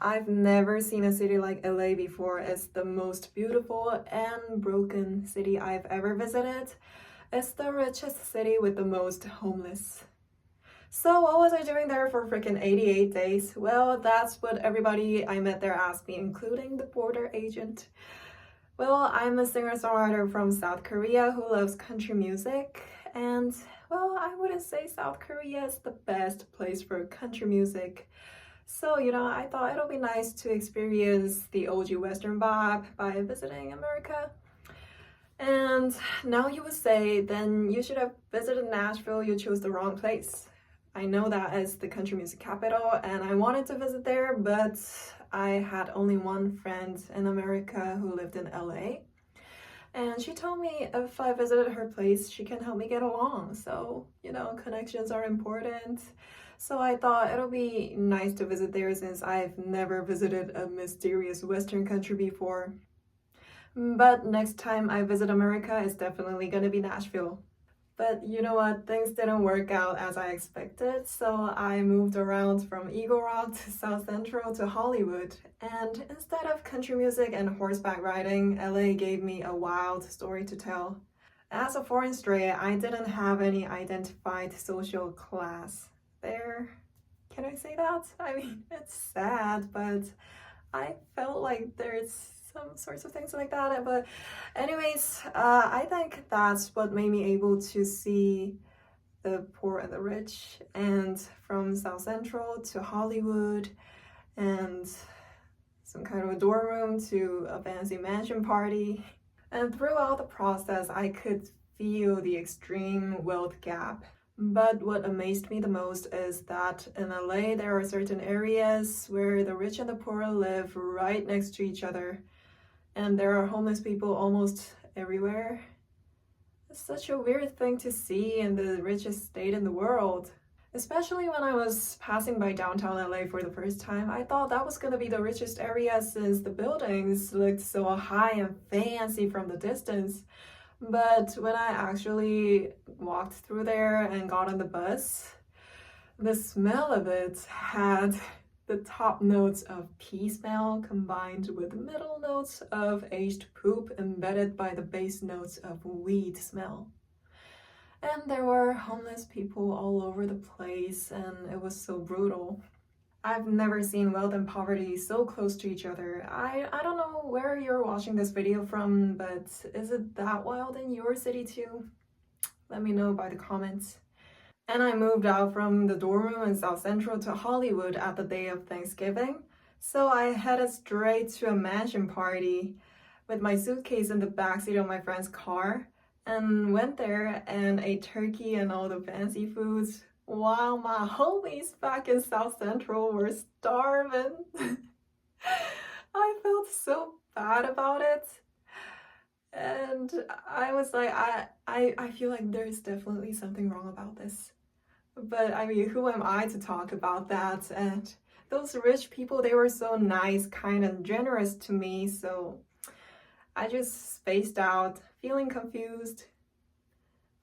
I've never seen a city like LA before. It's the most beautiful and broken city I've ever visited. It's the richest city with the most homeless. So what was I doing there for freaking 88 days? Well, that's what everybody I met there asked me, including the border agent. Well, I'm a singer-songwriter from South Korea who loves country music, and well, I wouldn't say South Korea is the best place for country music. So, I thought it'll be nice to experience the OG Western vibe by visiting America. And now you would say, then you should have visited Nashville, you chose the wrong place. I know that is the country music capital and I wanted to visit there, but I had only one friend in America who lived in LA. And she told me if I visited her place, she can help me get along. So, connections are important. So I thought it'll be nice to visit there since I've never visited a mysterious Western country before. But next time I visit America, it's definitely gonna be Nashville. But you know what, things didn't work out as I expected, so I moved around from Eagle Rock to South Central to Hollywood. And instead of country music and horseback riding, LA gave me a wild story to tell. As a foreign stray, I didn't have any identified social class there. Can I say that? I mean, it's sad, but I felt like there's some sorts of things like that. But anyways, I think that's what made me able to see the poor and the rich, and from South Central to Hollywood and some kind of a dorm room to a fancy mansion party. And throughout the process, I could feel the extreme wealth gap. But what amazed me the most is that in LA, there are certain areas where the rich and the poor live right next to each other. And there are homeless people almost everywhere. It's such a weird thing to see in the richest state in the world. Especially when I was passing by downtown LA for the first time, I thought that was gonna be the richest area since the buildings looked so high and fancy from the distance. But when I actually walked through there and got on the bus, the smell of it had the top notes of pea smell combined with middle notes of aged poop embedded by the base notes of weed smell. And there were homeless people all over the place, and it was so brutal. I've never seen wealth and poverty so close to each other. I don't know where you're watching this video from, but is it that wild in your city too? Let me know by the comments. And I moved out from the dorm room in South Central to Hollywood at the day of Thanksgiving. So I headed straight to a mansion party with my suitcase in the backseat of my friend's car and went there and ate turkey and all the fancy foods while my homies back in South Central were starving. I felt so bad about it. And I was like, I feel like there's definitely something wrong about this. But I mean, who am I to talk about that? And those rich people, they were so nice, kind, and generous to me. So I just spaced out, feeling confused.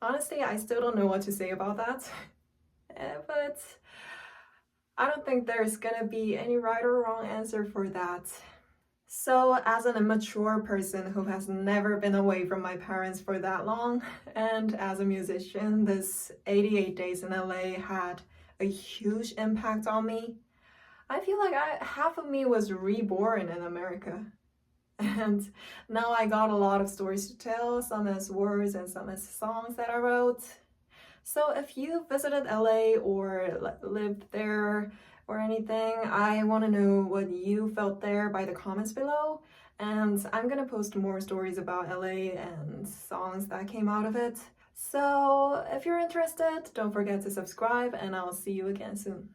Honestly, I still don't know what to say about that. But I don't think there's gonna be any right or wrong answer for that. So as an immature person who has never been away from my parents for that long, and as a musician, this 88 days in LA had a huge impact on me. I feel like half of me was reborn in America. And now I got a lot of stories to tell, some as words and some as songs that I wrote. So if you visited LA or lived there or anything, I want to know what you felt there by the comments below. And I'm gonna post more stories about LA and songs that came out of it. So if you're interested, don't forget to subscribe and I'll see you again soon.